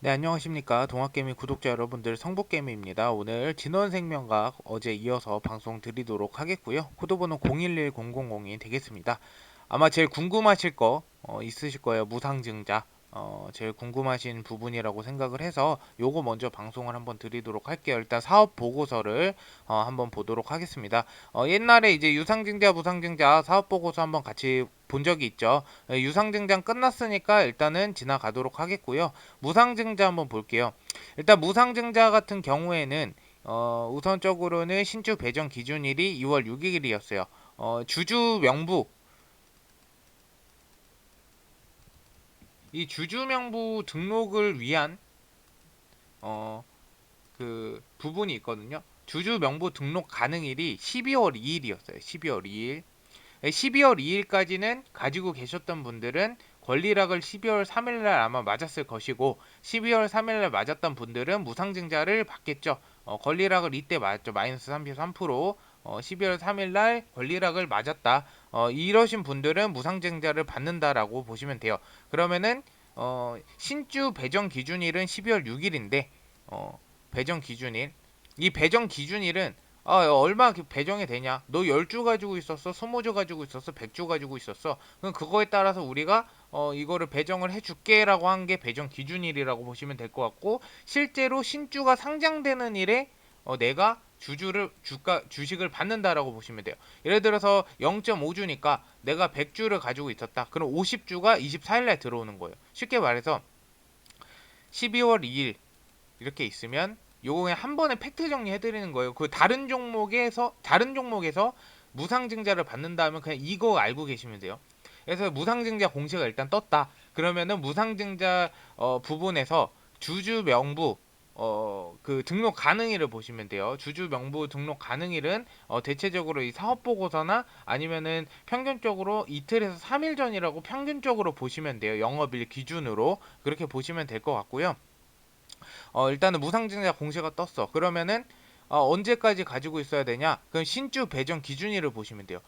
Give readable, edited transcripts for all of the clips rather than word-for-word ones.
네, 안녕하십니까. 동학개미 구독자 여러분들, 성북개미입니다. 오늘 진원생명과학 어제 이어서 방송 드리도록 하겠고요. 코드번호 011000이 되겠습니다. 아마 제일 궁금하실 거 있으실 거예요. 무상증자. 제일 궁금하신 부분이라고 생각을 해서 요거 먼저 방송을 한번 드리도록 할게요. 일단 사업 보고서를 한번 보도록 하겠습니다. 옛날에 이제 유상증자, 무상증자 사업 보고서 한번 같이 본 적이 있죠. 유상증자 끝났으니까 일단은 지나가도록 하겠고요. 무상증자 한번 볼게요. 일단 무상증자 같은 경우에는 우선적으로는 신주 배정 기준일이 2월 6일이었어요. 주주 명부, 이 주주 명부 등록을 위한 어, 그 부분이 있거든요. 주주 명부 등록 가능일이 12월 2일이었어요. 12월 2일. 12월 2일까지는 가지고 계셨던 분들은 권리락을 12월 3일날 아마 맞았을 것이고 12월 3일날 맞았던 분들은 무상증자를 받겠죠. 권리락을 이때 맞았죠. 마이너스 33%. 12월 3일날 권리락을 맞았다. 이러신 분들은 무상증자를 받는다라고 보시면 돼요. 그러면은 신주 배정 기준일은 12월 6일인데 배정 기준일, 이 배정 기준일은 얼마 배정이 되냐? 너 10주 가지고 있었어? 20주 가지고 있었어? 100주 가지고 있었어? 그럼 그거에 따라서 우리가 이거를 배정을 해줄게라고 한 게 배정 기준일이라고 보시면 될 것 같고, 실제로 신주가 상장되는 일에 내가 주식을 받는다라고 보시면 돼요. 예를 들어서 0.5주니까 내가 100주를 가지고 있었다. 그럼 50주가 24일날 들어오는 거예요. 쉽게 말해서 12월 2일 이렇게 있으면 요거 그냥 한 번에 팩트 정리해 드리는 거예요. 그 다른 종목에서 무상증자를 받는다면 그냥 이거 알고 계시면 돼요. 그래서 무상증자 공시가 일단 떴다. 그러면은 무상증자 부분에서 주주 명부 그 등록 가능일을 보시면 돼요. 주주 명부 등록 가능일은 대체적으로 이 사업 보고서나 아니면은 평균적으로 이틀에서 3일 전이라고 평균적으로 보시면 돼요. 영업일 기준으로 그렇게 보시면 될 것 같고요. 일단은 무상증자 공시가 떴어. 그러면은 언제까지 가지고 있어야 되냐? 그럼 신주 배정 기준일을 보시면 돼요.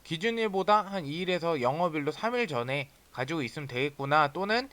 기준일보다 한 2일에서 영업일로 3일 전에 가지고 있으면 되겠구나. 또는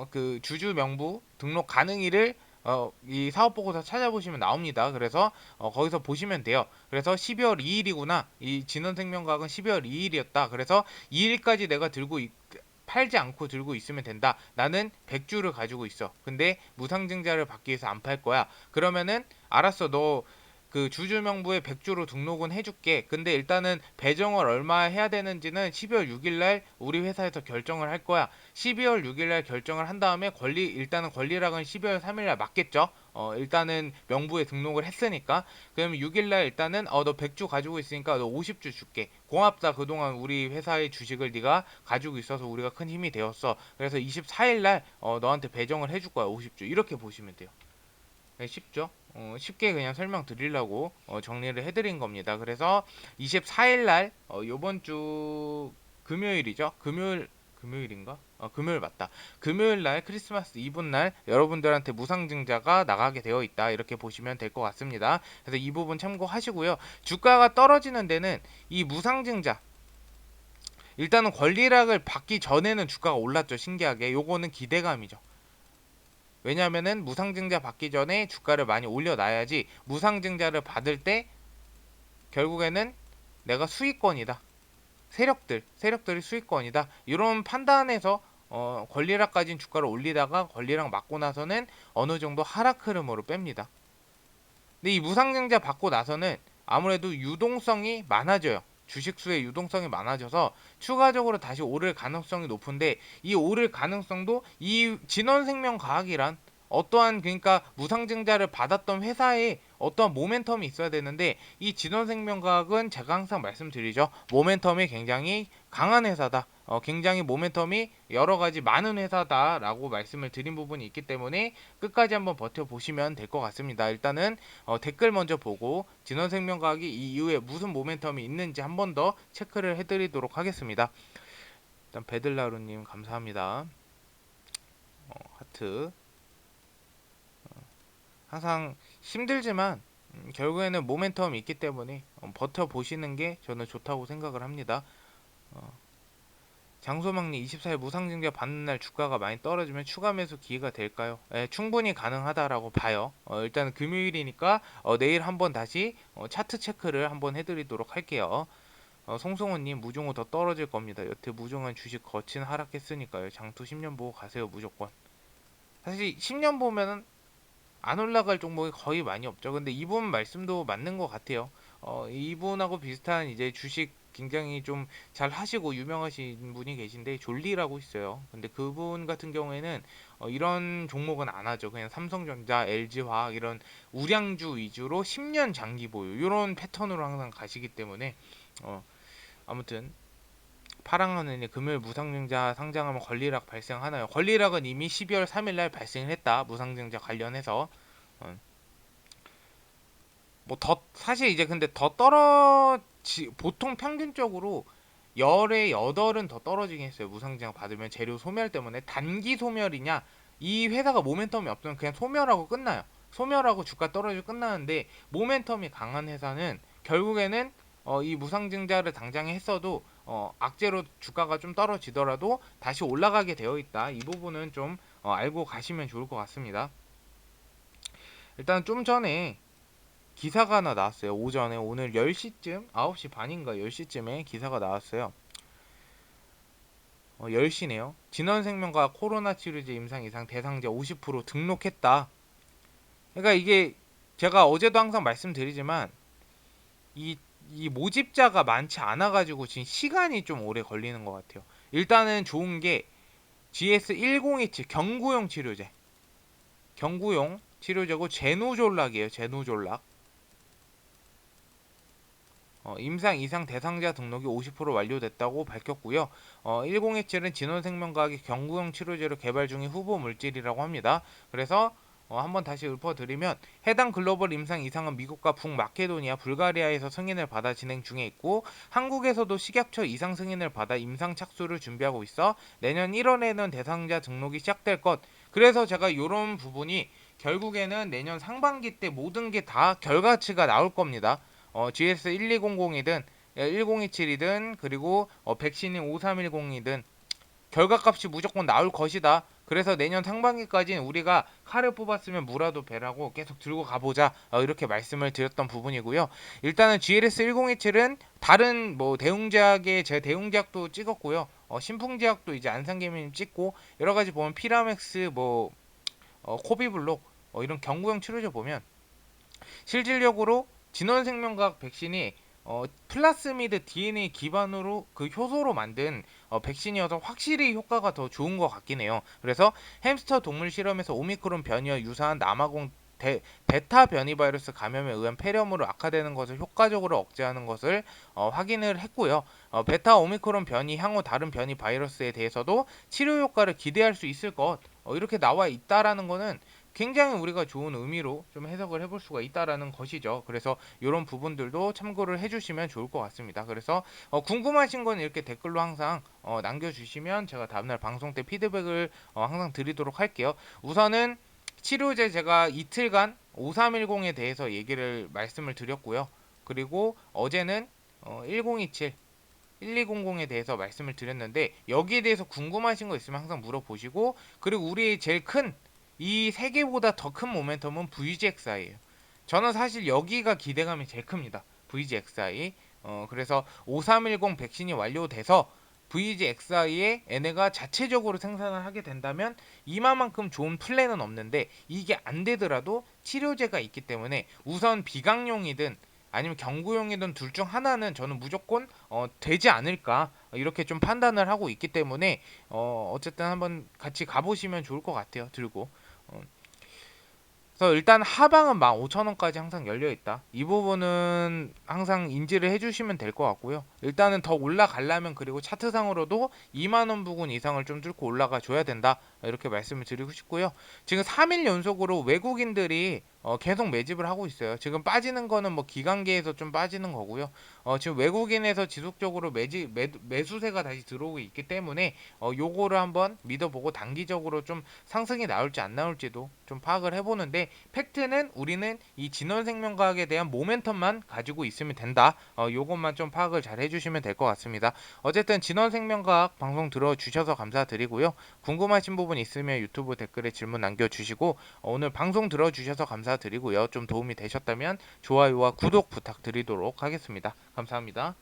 그 주주 명부 등록 가능일을 이 사업보고서 찾아보시면 나옵니다. 그래서 거기서 보시면 돼요. 그래서 12월 2일이구나. 이 진원생명과학은 12월 2일이었다. 그래서 2일까지 내가 팔지 않고 들고 있으면 된다. 나는 100주를 가지고 있어. 근데 무상증자를 받기 위해서 안 팔 거야. 그러면은 알았어. 너 그 주주명부에 100주로 등록은 해줄게. 근데 일단은 배정을 얼마 해야 되는지는 12월 6일날 우리 회사에서 결정을 할 거야. 12월 6일날 결정을 한 다음에 일단은 권리락은 12월 3일날 맞겠죠. 일단은 명부에 등록을 했으니까. 그럼 6일날 일단은 너 100주 가지고 있으니까 너 50주 줄게. 고맙다. 그동안 우리 회사의 주식을 네가 가지고 있어서 우리가 큰 힘이 되었어. 그래서 24일날 너한테 배정을 해줄 거야. 50주. 이렇게 보시면 돼요. 네, 쉽죠? 쉽게 그냥 설명드리려고 정리를 해드린 겁니다. 그래서 24일날 요번 주 금요일이죠? 금요일인가? 금요일 맞다. 금요일 날 크리스마스 이브 날 여러분들한테 무상증자가 나가게 되어 있다. 이렇게 보시면 될 것 같습니다. 그래서 이 부분 참고하시고요. 주가가 떨어지는 데는 이 무상증자 일단은 권리락을 받기 전에는 주가가 올랐죠. 신기하게. 요거는 기대감이죠. 왜냐하면은 무상증자 받기 전에 주가를 많이 올려놔야지 무상증자를 받을 때 결국에는 내가 수익권이다. 세력들이 수익권이다. 이런 판단에서 권리락까지는 주가를 올리다가 권리락 맞고 나서는 어느 정도 하락 흐름으로 뺍니다. 근데 이 무상증자 받고 나서는 아무래도 유동성이 많아져요. 주식수의 유동성이 많아져서 추가적으로 다시 오를 가능성이 높은데 이 오를 가능성도 이 진원생명과학이란 어떠한 그러니까 무상증자를 받았던 회사에 어떠한 모멘텀이 있어야 되는데 이 진원생명과학은 제가 항상 말씀드리죠. 모멘텀이 굉장히 강한 회사다. 굉장히 모멘텀이 여러 가지 많은 회사다라고 말씀을 드린 부분이 있기 때문에 끝까지 한번 버텨보시면 될 것 같습니다. 일단은 댓글 먼저 보고 진원생명과학이 이 이후에 무슨 모멘텀이 있는지 한 번 더 체크를 해드리도록 하겠습니다. 일단 베들라루님 감사합니다. 하트. 항상 힘들지만 결국에는 모멘텀이 있기 때문에 버텨보시는 게 저는 좋다고 생각을 합니다. 장소망리 24일 무상증자 받는 날 주가가 많이 떨어지면 추가 매수 기회가 될까요? 충분히 가능하다라고 봐요. 일단 금요일이니까 내일 한번 다시 차트 체크를 한번 해드리도록 할게요. 송승호님 무종호 더 떨어질 겁니다. 여태 무종한 주식 거친 하락했으니까요. 장투 10년 보고 가세요 무조건. 사실 10년 보면은 안 올라갈 종목이 거의 많이 없죠. 근데 이분 말씀도 맞는 것 같아요. 이분하고 비슷한 이제 주식 굉장히 좀 잘 하시고 유명하신 분이 계신데 졸리라고 있어요. 근데 그분 같은 경우에는 이런 종목은 안 하죠. 그냥 삼성전자, LG화학 이런 우량주 위주로 10년 장기 보유 이런 패턴으로 항상 가시기 때문에 아무튼 파랑하느니 금요일 무상증자 상장하면 권리락 발생하나요? 권리락은 이미 12월 3일 날 발생을 했다. 무상증자 관련해서 뭐 더 사실 이제 근데 더 떨어지 보통 평균적으로 열에 8은 더 떨어지긴 했어요. 무상증자 받으면 재료 소멸 때문에 단기 소멸이냐 이 회사가 모멘텀이 없으면 그냥 소멸하고 끝나요. 소멸하고 주가 떨어지고 끝나는데 모멘텀이 강한 회사는 결국에는 이 무상증자를 당장 했어도 악재로 주가가 좀 떨어지더라도 다시 올라가게 되어 있다. 이 부분은 좀 알고 가시면 좋을 것 같습니다. 일단 좀 전에 기사가 하나 나왔어요. 오전에 오늘 10시쯤 9시 반인가 10시쯤에 기사가 나왔어요. 10시네요. 진원생명과 코로나 치료제 임상 이상 대상자 50% 등록했다. 그러니까 이게 제가 어제도 항상 말씀드리지만 이 모집자가 많지 않아 가지고 지금 시간이 좀 오래 걸리는 것 같아요. 일단은 좋은 게 GS1027 경구용 치료제. 경구용 치료제고 제노졸락이에요. 제노졸락. 임상 이상 대상자 등록이 50% 완료됐다고 밝혔고요. 1027은 진원생명과학의 경구용 치료제로 개발 중인 후보 물질이라고 합니다. 그래서 한번 다시 읊어드리면 해당 글로벌 임상 이상은 미국과 북마케도니아, 불가리아에서 승인을 받아 진행 중에 있고 한국에서도 식약처 이상 승인을 받아 임상 착수를 준비하고 있어 내년 1월에는 대상자 등록이 시작될 것. 그래서 제가 이런 부분이 결국에는 내년 상반기 때 모든 게 다 결과치가 나올 겁니다. GS1200이든 1027이든 그리고 백신인 5310이든 결과값이 무조건 나올 것이다. 그래서 내년 상반기까지는 우리가 칼을 뽑았으면 무라도 배라고 계속 들고 가보자 이렇게 말씀을 드렸던 부분이고요. 일단은 GLS1027은 다른 뭐 대웅제약의 제 대웅제약도 찍었고요. 신풍제약도 이제 안산개미님 찍고 여러 가지 보면 피라맥스 뭐 코비블록 이런 경구용 치료제 보면 실질적으로 진원생명과학 백신이 플라스미드 DNA 기반으로 그 효소로 만든 백신이어서 확실히 효과가 더 좋은 것 같긴 해요. 그래서 햄스터 동물 실험에서 오미크론 변이와 유사한 남아공 베타 변이 바이러스 감염에 의한 폐렴으로 악화되는 것을 효과적으로 억제하는 것을 확인을 했고요. 베타 오미크론 변이 향후 다른 변이 바이러스에 대해서도 치료 효과를 기대할 수 있을 것 이렇게 나와 있다라는 거는 굉장히 우리가 좋은 의미로 좀 해석을 해볼 수가 있다라는 것이죠. 그래서 이런 부분들도 참고를 해주시면 좋을 것 같습니다. 그래서 궁금하신 건 이렇게 댓글로 항상 남겨주시면 제가 다음날 방송 때 피드백을 항상 드리도록 할게요. 우선은 치료제 제가 이틀간 5310에 대해서 말씀을 드렸고요. 그리고 어제는 1027 1200에 대해서 말씀을 드렸는데 여기에 대해서 궁금하신 거 있으면 항상 물어보시고 그리고 우리 제일 큰 이 세 개보다 더 큰 모멘텀은 VGXI예요. 저는 사실 여기가 기대감이 제일 큽니다. VGXI. 그래서 5310 백신이 완료돼서 VGXI에 얘네가 자체적으로 생산을 하게 된다면 이만큼 좋은 플랜은 없는데 이게 안 되더라도 치료제가 있기 때문에 우선 비강용이든 아니면 경구용이든 둘 중 하나는 저는 무조건 되지 않을까 이렇게 좀 판단을 하고 있기 때문에 어쨌든 한번 같이 가보시면 좋을 것 같아요. 들고 그래서 일단 하방은 15,000원까지 항상 열려있다. 이 부분은 항상 인지를 해주시면 될 것 같고요. 일단은 더 올라가려면 그리고 차트상으로도 2만원 부근 이상을 좀 뚫고 올라가 줘야 된다. 이렇게 말씀을 드리고 싶고요. 지금 3일 연속으로 외국인들이 계속 매집을 하고 있어요. 지금 빠지는 거는 뭐 기관계에서 좀 빠지는 거고요. 지금 외국인에서 지속적으로 매수세가 다시 들어오고 있기 때문에 요거를 한번 믿어보고 단기적으로 좀 상승이 나올지 안 나올지도 좀 파악을 해보는데, 팩트는 우리는 이 진원생명과학에 대한 모멘텀만 가지고 있으면 된다. 요것만 좀 파악을 잘 해주시면 될 것 같습니다. 어쨌든 진원생명과학 방송 들어주셔서 감사드리고요. 궁금하신 부분 있으면 유튜브 댓글에 질문 남겨주시고, 오늘 방송 들어주셔서 감사드리고요. 좀 도움이 되셨다면 좋아요와 구독 부탁드리도록 하겠습니다. 감사합니다.